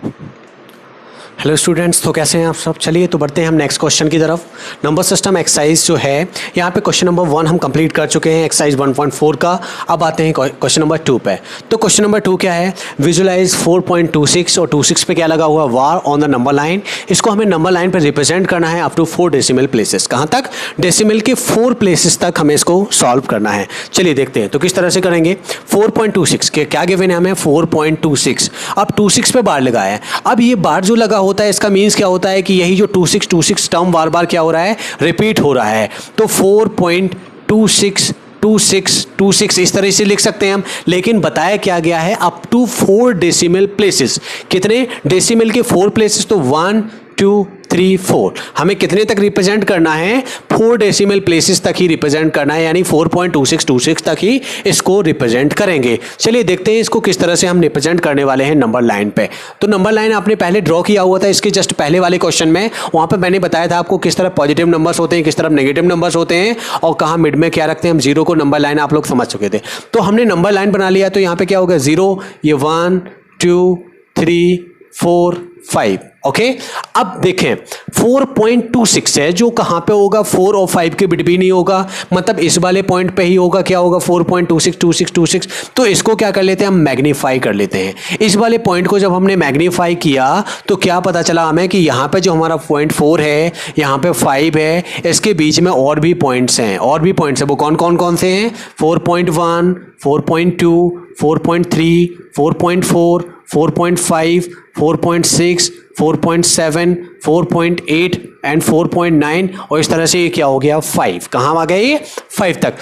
Hello students, तो कैसे हैं आप सब। चलिए तो बढ़ते हैं हम नेक्स्ट क्वेश्चन की तरफ। नंबर सिस्टम एक्सरसाइज जो है यहाँ पे क्वेश्चन नंबर 1 हम कंप्लीट कर चुके हैं एक्सरसाइज 1.4 का। अब आते हैं क्वेश्चन नंबर 2 पे। तो क्वेश्चन नंबर 2 क्या है, विजुलाइज 4.26 और 26 पे क्या लगा हुआ, war on the number line. इसको हमें नंबर लाइन पे रिप्रेजेंट करना है अप टू 4 डेसिमल प्लेसेस। कहाँ तक, डेसिमल के 4 प्लेसेस तक हमें इसको सॉल्व करना है। चलिए देखते हैं तो किस तरह से करेंगे। 4.26 के क्या गिवन है हमें, 4.26। अब 26 पे बार लगा है। अब ये बार जो लगा होता है इसका मीन्स क्या होता है कि यही जो 2626 टर्म बार बार क्या हो रहा है, रिपीट हो रहा है। तो 4.262626 इस तरह से लिख सकते हैं हम। लेकिन बताया क्या गया है, अप टू 4 डेसिमल प्लेसेस। कितने डेसिमल के 4 प्लेसेस, तो 1 2 3 4। हमें कितने तक रिप्रेजेंट करना है, 4 डेसिमल प्लेसेस तक ही रिप्रेजेंट करना है, यानी 4.2626 तक ही इसको रिप्रेजेंट करेंगे। चलिए देखते हैं इसको किस तरह से हम रिप्रेजेंट करने वाले हैं नंबर लाइन पे। तो नंबर लाइन आपने पहले ड्रॉ किया हुआ था इसके जस्ट पहले वाले क्वेश्चन में। वहां पे मैंने बताया था आपको किस तरह पॉजिटिव नंबर्स होते हैं, किस तरह नेगेटिव नंबर्स होते हैं और कहाँ मिड में क्या रखते हैं हम, जीरो को नंबर लाइन आप लोग समझ चुके थे। तो हमने नंबर लाइन बना लिया। तो यहाँ पे क्या होगा, 0, ये 1 2 3 4 5। ओके, अब देखें 4.26 है जो कहां पे होगा, 4 और 5 के बिटवीन ही होगा, मतलब इस वाले पॉइंट पे ही होगा। क्या होगा, 4.262626। तो इसको क्या कर लेते हैं हम, मैग्नीफाई कर लेते हैं। इस वाले पॉइंट को जब हमने मैग्नीफाई किया तो क्या पता चला हमें कि यहां पे जो हमारा पॉइंट 4 है, यहां पे 5 है, इसके बीच में और भी पॉइंट्स हैं। और भी पॉइंट्स है, वो कौन कौन कौन से हैं, 4.1 4.2 4.3 4.4 4.5 4.6 4.7 4.8 एंड 4.9 और इस तरह से ये क्या हो गया, 5। कहाँ आ गए ये, 5 तक।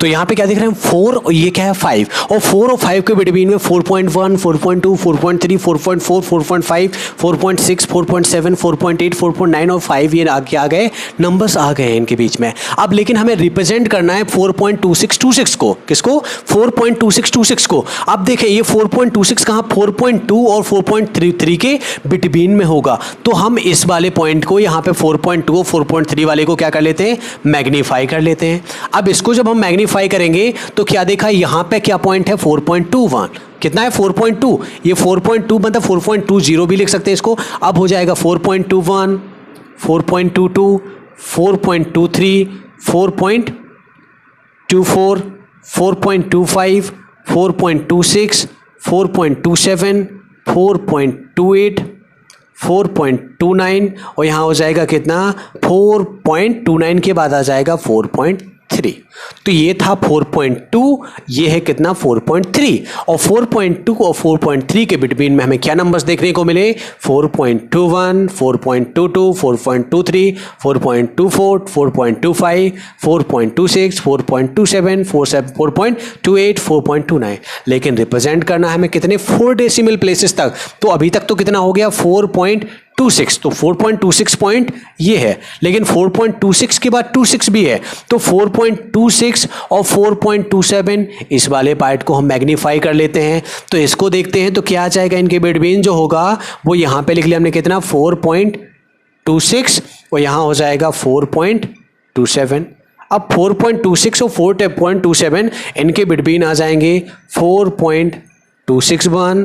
तो यहाँ पे क्या देख रहे हैं, 4 और ये क्या है 5, और 4 और 5 के बिटवीन में 4.1 4.2 4.3 4.4 4.5 4.6 4.7 4.8 4.9 और 5 ये आगे आ गए, नंबर्स आ गए हैं इनके बीच में। अब लेकिन हमें रिप्रेजेंट करना है 4.2626 को। किसको, 4.2626 को। अब देखें ये 4.26 कहाँ, 4.2 और 4.33 के बिटवीन में होगा। तो हम इस वाले पॉइंट को यहाँ पे 4.2 और 4.3 वाले को क्या कर लेते हैं, मैग्नीफाई कर लेते हैं। अब इसको जब हम मैग्नीफाई करेंगे तो क्या देखा, यहां पे क्या पॉइंट है, 4.21। कितना है, 4.2। ये 4.2 मतलब 4.20 भी लिख सकते हैं इसको। अब हो जाएगा 4.21 4.22 4.23 4.24 4.25 4.26 4.27 4.28 4.29 और यहाँ हो जाएगा कितना, 4.29 के बाद आ जाएगा 4.3। तो ये था 4.2, ये है कितना, 4.3। और 4.2 और 4.3 के बिटवीन में हमें क्या नंबर्स देखने को मिले, 4.21 4.22 4.23 4.24 4.25 4.26 4.27 4.28 4.29। लेकिन रिप्रेजेंट करना है हमें कितने, 4 डेसिमल प्लेसेस तक। तो अभी तक तो कितना हो गया, 4.26। तो 4.26 पॉइंट ये है, लेकिन 4.26 के बाद 26 भी है। तो 4.26 और 4.27 इस वाले पार्ट को हम मैग्नीफाई कर लेते हैं। तो इसको देखते हैं तो क्या आ जाएगा, इनके बिटवीन जो होगा वो यहां पे लिख लिया हमने कितना, 4.26 और यहां हो जाएगा 4.27। अब 4.26 और 4.27 इनके बिटवीन आ जाएंगे 4.261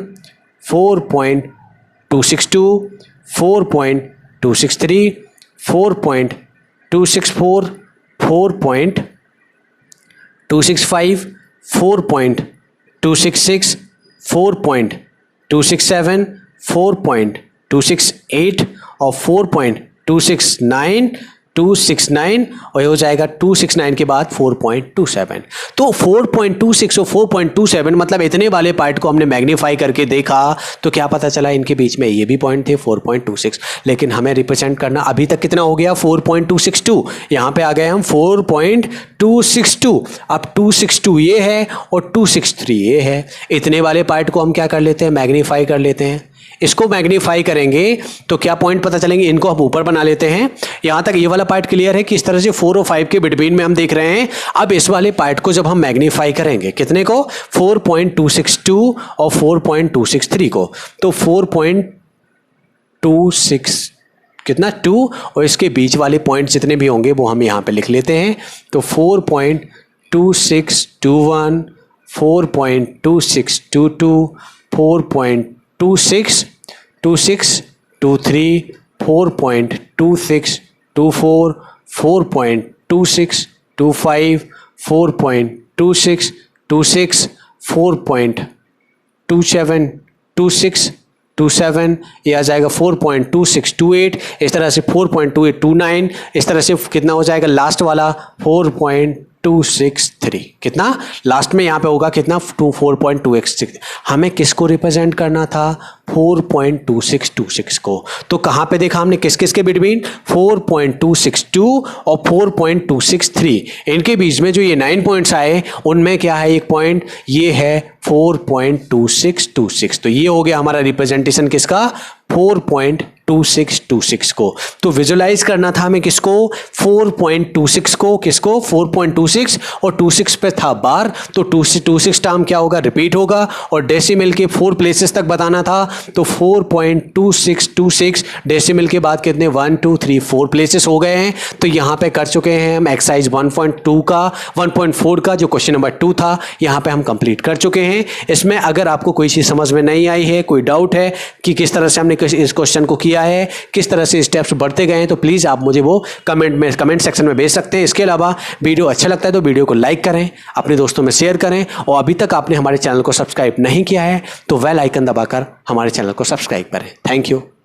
4.262 4.263 4.264 4.265 4.266 4.267 4.268 और 4.269 269 और ये हो जाएगा 269 के बाद 4.27। तो 4.26 और 4.27 मतलब इतने वाले पार्ट को हमने मैग्नीफाई करके देखा तो क्या पता चला, इनके बीच में ये भी पॉइंट थे 4.26। लेकिन हमें रिप्रेजेंट करना अभी तक कितना हो गया, 4.262। यहाँ पे आ गए हम 4.262। अब 262 ये है और 263 ये है। इतने वाले पार्ट को हम क्या कर लेते हैं, मैग्नीफाई कर लेते हैं। इसको मैग्नीफाई करेंगे तो क्या पॉइंट पता चलेंगे, इनको हम ऊपर बना लेते हैं। यहां तक ये वाला पार्ट क्लियर है कि इस तरह से 4 और 5 के बिटवीन में हम देख रहे हैं। अब इस वाले पार्ट को जब हम मैग्नीफाई करेंगे, कितने को, 4.262 और 4.263 को, तो 4.26 कितना 2 और इसके बीच वाले पॉइंट जितने भी होंगे वो हम यहाँ पे लिख लेते हैं। तो 4.2621 4.2622 4.26 26, 23, 4.26, 24, 4.26, 25, 4.26, 26, 4.27, 26, 27, ये आ जाएगा 4.2628, इस तरह से 4.2829, इस तरह से कितना हो जाएगा लास्ट वाला 4.263, कितना लास्ट में यहाँ पे होगा कितना 4.263। हमें किसको रिप्रेजेंट करना था 4.2626 को। तो कहाँ पे देखा हमने किस किस के बिटवीन 4.262 और 4.263, इनके बीच में जो ये 9 पॉइंट्स आए उनमें क्या है एक पॉइंट, ये है 4.2626। तो ये हो गया हमारा रिप्रेजेंटेशन किसका 4.2626 को। तो विजुलाइज करना था हमें किसको 4.26 को, किसको 4.26 और 26 पे था बार, तो 26 टर्म क्या होगा रिपीट होगा, और डेसिमल के 4 प्लेसेस तक बताना था तो 4.2626 डेसिमल के बाद कितने 1 2 3 4 प्लेसेस हो गए हैं। तो यहाँ पे कर चुके हैं हम एक्सरसाइज 1.2 का 1.4 का जो क्वेश्चन नंबर 2 था यहाँ पे हम कंप्लीट कर चुके हैं। इसमें अगर आपको कोई चीज़ समझ में नहीं आई है, कोई डाउट है कि किस तरह से हमने इस क्वेश्चन को किया है, किस तरह से स्टेप्स बढ़ते गए हैं, तो प्लीज़ आप मुझे वो कमेंट सेक्शन में भेज सकते हैं। इसके अलावा वीडियो अच्छा लगता है तो वीडियो को लाइक करें, अपने दोस्तों में शेयर करें, और अभी तक आपने हमारे चैनल को सब्सक्राइब नहीं किया है तो बेल आइकन दबाकर हमारे चैनल को सब्सक्राइब करें। Thank you.